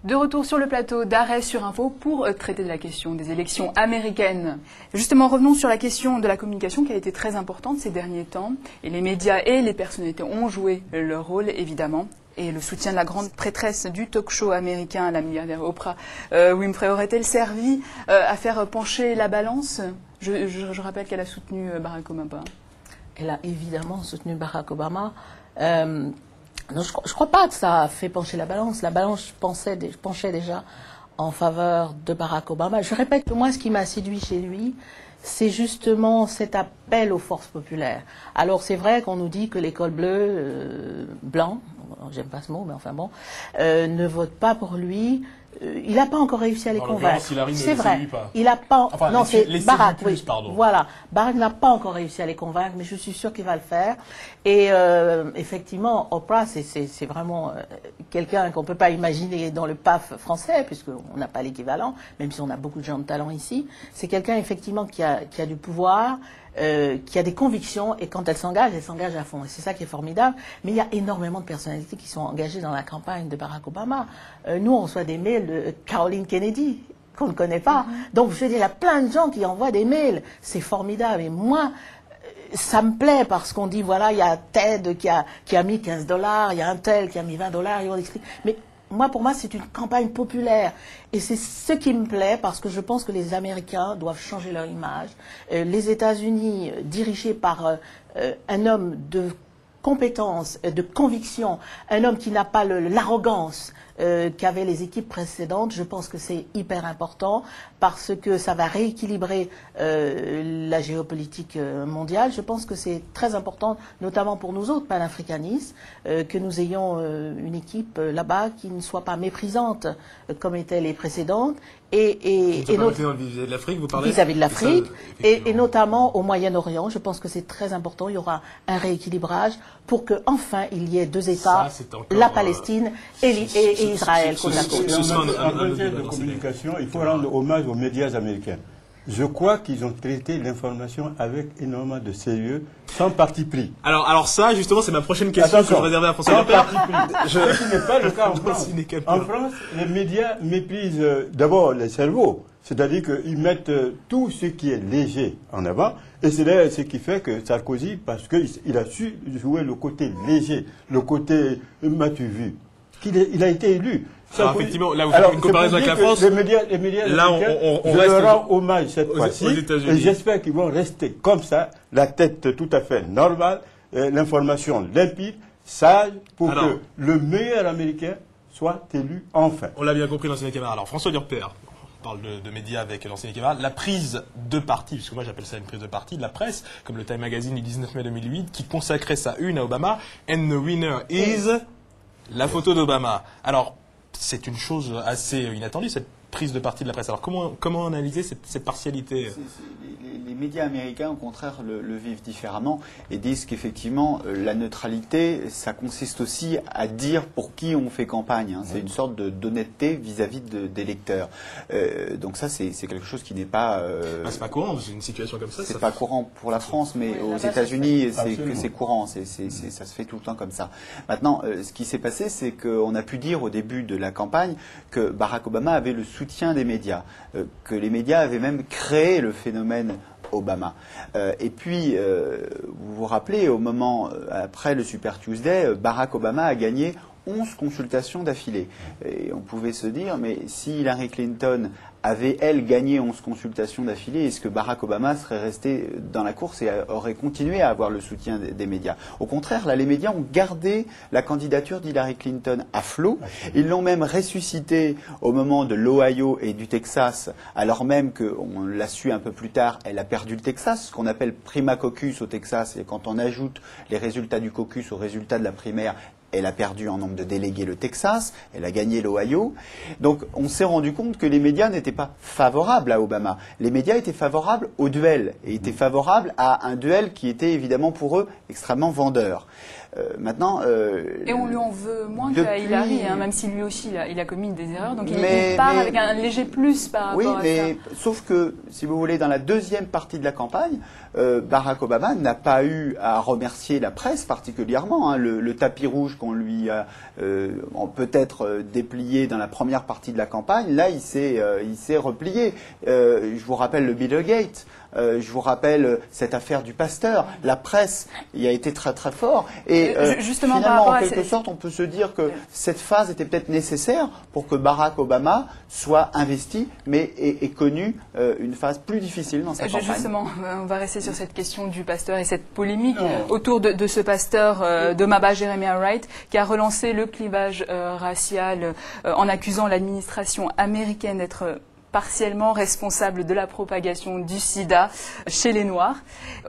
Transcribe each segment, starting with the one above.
De retour sur le plateau d'Arrêt sur Info pour traiter de la question des élections américaines. Justement, revenons sur la question de la communication qui a été très importante ces derniers temps. Et les médias et les personnalités ont joué leur rôle, évidemment. Et le soutien de la grande prêtresse du talk-show américain, la milliardaire Oprah Winfrey, aurait-elle servi à faire pencher la balance? Je rappelle qu'elle a soutenu Barack Obama. Elle a évidemment soutenu Barack Obama. Non, je ne crois pas que ça a fait pencher la balance. La balance penchait déjà en faveur de Barack Obama. Je répète que moi, ce qui m'a séduit chez lui, c'est justement cet appel aux forces populaires. Alors, c'est vrai qu'on nous dit que l'école bleue, blanc, j'aime pas ce mot, mais enfin bon, ne vote pas pour lui. Il n'a pas encore réussi à les convaincre. C'est vrai. Il n'a pas. Enfin, non, c'est Barack. Oui. Pardon. Voilà. Barack n'a pas encore réussi à les convaincre, mais je suis sûre qu'il va le faire. Et effectivement, Oprah, c'est vraiment quelqu'un qu'on peut pas imaginer dans le PAF français, puisqu'on n'a pas l'équivalent, même si on a beaucoup de gens de talent ici. C'est quelqu'un effectivement qui a du pouvoir. Qui a des convictions, et quand elle s'engage à fond. Et c'est ça qui est formidable. Mais il y a énormément de personnalités qui sont engagées dans la campagne de Barack Obama. Nous, on reçoit des mails de Caroline Kennedy, qu'on ne connaît pas. Donc, je veux dire, il y a plein de gens qui envoient des mails. C'est formidable. Et moi, ça me plaît parce qu'on dit, voilà, il y a Ted qui a mis $15, il y a un tel qui a mis $20, ils ont écrit. Mais pour moi, c'est une campagne populaire. Et c'est ce qui me plaît parce que je pense que les Américains doivent changer leur image. Les États-Unis, dirigés par un homme de compétence, de conviction, un homme qui n'a pas l'arrogance qu'avaient les équipes précédentes, je pense que c'est hyper important parce que ça va rééquilibrer la géopolitique mondiale. Je pense que c'est très important, notamment pour nous autres panafricanistes, que nous ayons une équipe là-bas qui ne soit pas méprisante comme étaient les précédentes. Vis-à-vis de l'Afrique, vous parlez vis-à-vis de l'Afrique et notamment au Moyen-Orient. Je pense que c'est très important. Il y aura un rééquilibrage pour que enfin il y ait deux États, la Palestine et Israël. En matière de communication, il faut rendre hommage aux médias américains. Je crois qu'ils ont traité l'information avec énormément de sérieux, sans parti pris. Alors ça, justement, c'est ma prochaine question que je vais réserver à François Lepers. Ce qui n'est pas le cas en France. En France, les médias méprisent d'abord les cerveaux. C'est-à-dire qu'ils mettent tout ce qui est léger en avant. Et c'est là ce qui fait que Sarkozy, parce qu'il a su jouer le côté léger, le côté m'as-tu vu, il a été élu. Alors, effectivement, là, vous faites une comparaison avec la France. Les médias là, on leur rend hommage cette fois-ci. Et j'espère qu'ils vont rester comme ça, la tête tout à fait normale, l'information limpide, sage, pour que le meilleur Américain soit élu enfin. On l'a bien compris, l'ancien camarade. Alors, François Lepers, on parle de médias avec l'ancien camarade. La prise de parti, puisque moi j'appelle ça une prise de parti, de la presse, comme le Time Magazine du 19 mai 2008, qui consacrait sa une à Obama. And the winner is la photo d'Obama. Alors, c'est une chose assez inattendue, cette prise de parti de la presse. Alors comment analyser cette partialité? Les médias américains, au contraire, le vivent différemment et disent qu'effectivement, la neutralité, ça consiste aussi à dire pour qui on fait campagne. Hein. C'est une sorte d'honnêteté vis-à-vis des lecteurs. Donc ça, c'est quelque chose qui n'est pas... c'est pas courant, c'est une situation comme ça. C'est pas courant pour la France, mais aux États-Unis, c'est courant. Ça se fait tout le temps comme ça. Maintenant, ce qui s'est passé, c'est qu'on a pu dire au début de la campagne que Barack Obama avait le soutien des médias, que les médias avaient même créé le phénomène Obama. Et puis, vous vous rappelez, au moment après le Super Tuesday, Barack Obama a gagné 11 consultations d'affilée. Et on pouvait se dire, mais si Hillary Clinton avait, elle, gagné 11 consultations d'affilée, est-ce que Barack Obama serait resté dans la course et aurait continué à avoir le soutien des médias? Au contraire, là, les médias ont gardé la candidature d'Hillary Clinton à flot. Ils l'ont même ressuscitée au moment de l'Ohio et du Texas, alors même qu'on l'a su un peu plus tard, elle a perdu le Texas, ce qu'on appelle prima caucus au Texas, et quand on ajoute les résultats du caucus aux résultats de la primaire, elle a perdu en nombre de délégués le Texas, elle a gagné l'Ohio. Donc on s'est rendu compte que les médias n'étaient pas favorables à Obama. Les médias étaient favorables au duel, et étaient favorables à un duel qui était évidemment pour eux extrêmement vendeur. Maintenant, et on lui en veut moins qu'à Hillary, hein, même si lui aussi il a commis des erreurs. Donc il part avec un léger plus par rapport à ça. Sauf que, si vous voulez, dans la deuxième partie de la campagne, Barack Obama n'a pas eu à remercier la presse particulièrement. Hein. Le tapis rouge qu'on lui a peut-être déplié dans la première partie de la campagne, là, il s'est replié. Je vous rappelle le Bildergate. Je vous rappelle cette affaire du pasteur. La presse y a été très très fort. Et justement, finalement, en quelque sorte, on peut se dire que cette phase était peut-être nécessaire pour que Barack Obama soit investi, mais ait connu une phase plus difficile dans sa campagne. Justement, on va rester sur cette question du pasteur et cette polémique autour de ce pasteur de Maba Jeremiah Wright, qui a relancé le clivage racial en accusant l'administration américaine d'être partiellement responsable de la propagation du sida chez les Noirs.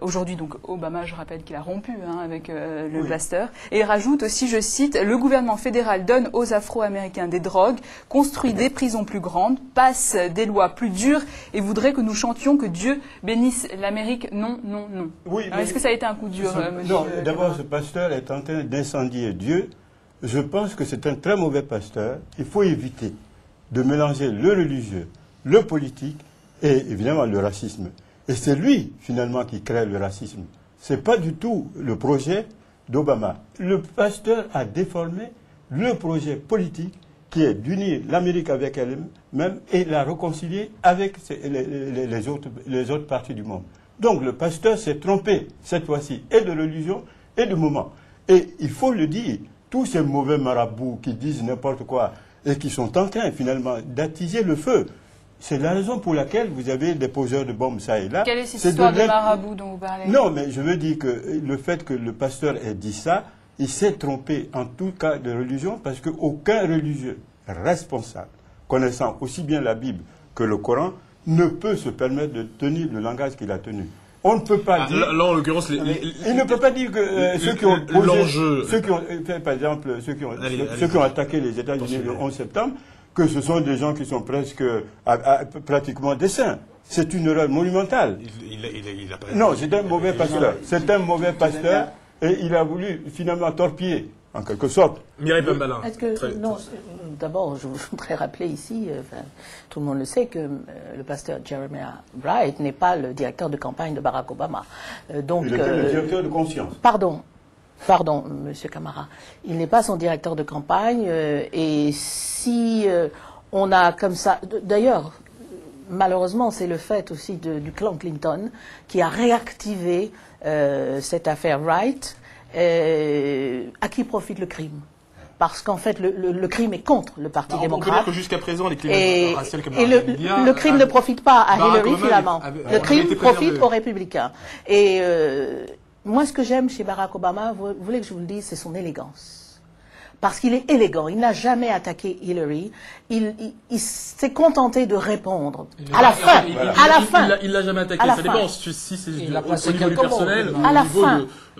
Aujourd'hui, donc, Obama, je rappelle qu'il a rompu avec le pasteur. Et il rajoute aussi, je cite, « Le gouvernement fédéral donne aux Afro-Américains des drogues, construit des prisons plus grandes, passe des lois plus dures et voudrait que nous chantions que Dieu bénisse l'Amérique. Non, non, non. » Est-ce que ça a été un coup dur, monsieur? Non, d'abord, ce pasteur est en train d'incendier Dieu. Je pense que c'est un très mauvais pasteur. Il faut éviter de mélanger le religieux, le politique et évidemment le racisme. Et c'est lui, finalement, qui crée le racisme. Ce n'est pas du tout le projet d'Obama. Le pasteur a déformé le projet politique qui est d'unir l'Amérique avec elle-même et la réconcilier avec les autres parties du monde. Donc le pasteur s'est trompé, cette fois-ci, et de religion et de moment. Et il faut le dire, tous ces mauvais marabouts qui disent n'importe quoi et qui sont en train, finalement, d'attiser le feu. C'est la raison pour laquelle vous avez des poseurs de bombes ça et là. Quelle est cette histoire de marabout dont vous parlez? Non, mais je veux dire que le fait que le pasteur ait dit ça, il s'est trompé en tout cas de religion parce qu'aucun religieux responsable, connaissant aussi bien la Bible que le Coran, ne peut se permettre de tenir le langage qu'il a tenu. On ne peut pas dire. Là, en l'occurrence, il ne peut pas dire que ceux qui ont posé, ceux qui ont fait, par exemple, ceux qui ont attaqué les États-Unis le 11 septembre, que ce sont des gens qui sont presque pratiquement des saints. C'est une erreur monumentale. Non, c'est un mauvais pasteur. C'est un mauvais pasteur et il a voulu finalement torpiller, en quelque sorte. Mireille Pembalin. Non, d'abord, je voudrais rappeler ici, tout le monde le sait, que le pasteur Jeremiah Wright n'est pas le directeur de campagne de Barack Obama. Donc, il était le directeur de conscience. Pardon, Monsieur Camara. Il n'est pas son directeur de campagne et si on a comme ça... D'ailleurs, malheureusement, c'est le fait aussi du clan Clinton qui a réactivé cette affaire Wright. À qui profite le crime? Parce qu'en fait, le crime est contre le Parti démocrate. On peut dire que jusqu'à présent, les clivages raciaux comme le crime ne profite pas à Hillary, finalement. Le crime profite aux républicains. Et moi, ce que j'aime chez Barack Obama, vous voulez que je vous le dise, c'est son élégance. Parce qu'il est élégant, il n'a jamais attaqué Hillary, il s'est contenté de répondre. À la fin, il l'a jamais attaqué, ça dépend si c'est au niveau du personnel.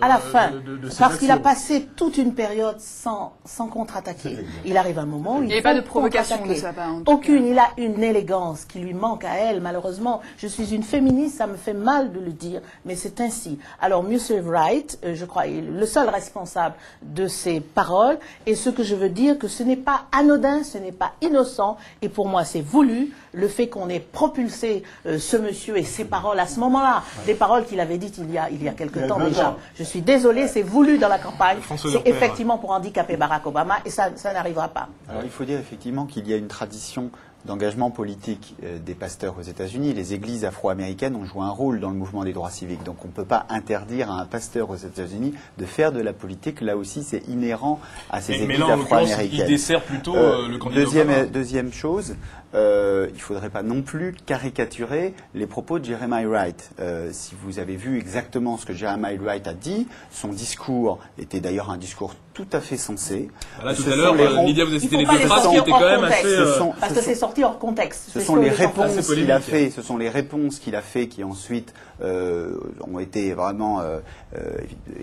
À la fin, parce qu'il a passé toute une période sans contre-attaquer. Il arrive un moment où il n'y a pas de provocation de sa part. Aucune, il a une élégance qui lui manque à elle, malheureusement. Je suis une féministe, ça me fait mal de le dire, mais c'est ainsi. Alors, M. Wright, je crois, est le seul responsable de ces paroles, et ce que je veux dire, que ce n'est pas anodin, ce n'est pas innocent, et pour moi, c'est voulu, le fait qu'on ait propulsé ce monsieur et ses paroles à ce moment-là, des paroles qu'il avait dites il y a quelque temps déjà. Je suis désolé, c'est voulu dans la campagne, c'est effectivement pour handicaper Barack Obama, et ça n'arrivera pas. Alors, il faut dire effectivement qu'il y a une tradition d'engagement politique des pasteurs aux États-Unis. Les églises afro-américaines ont joué un rôle dans le mouvement des droits civiques. Donc on ne peut pas interdire à un pasteur aux États-Unis de faire de la politique. Là aussi, c'est inhérent à ces églises afro-américaines. Il dessert plutôt le candidat. Deuxième chose, il ne faudrait pas non plus caricaturer les propos de Jeremiah Wright. Si vous avez vu exactement ce que Jeremiah Wright a dit, son discours était d'ailleurs un discours tout à fait sensé. Là, tout à l'heure, Lydia vous a cité les deux phrases qui étaient quand même assez... Parce que c'est sorti hors contexte. Ce sont les réponses qu'il a fait, ce sont les réponses qu'il a fait qui ensuite ont été vraiment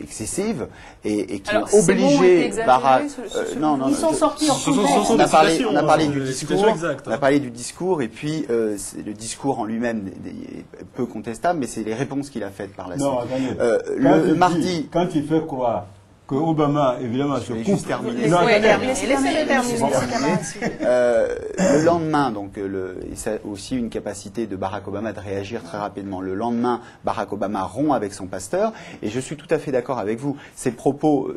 excessives et qui ont obligé Barack... Ils sont sortis hors contexte. On a parlé du discours. On a parlé du discours et puis le discours en lui-même est peu contestable, mais c'est les réponses qu'il a faites par la suite. Non, attendez. Quand il fait croire que Obama, évidemment, se vais coupe. juste terminer. Non, Laissez-le terminer. Le lendemain, donc, et c'est aussi une capacité de Barack Obama de réagir très rapidement. Le lendemain, Barack Obama rompt avec son pasteur, et je suis tout à fait d'accord avec vous. Ces propos,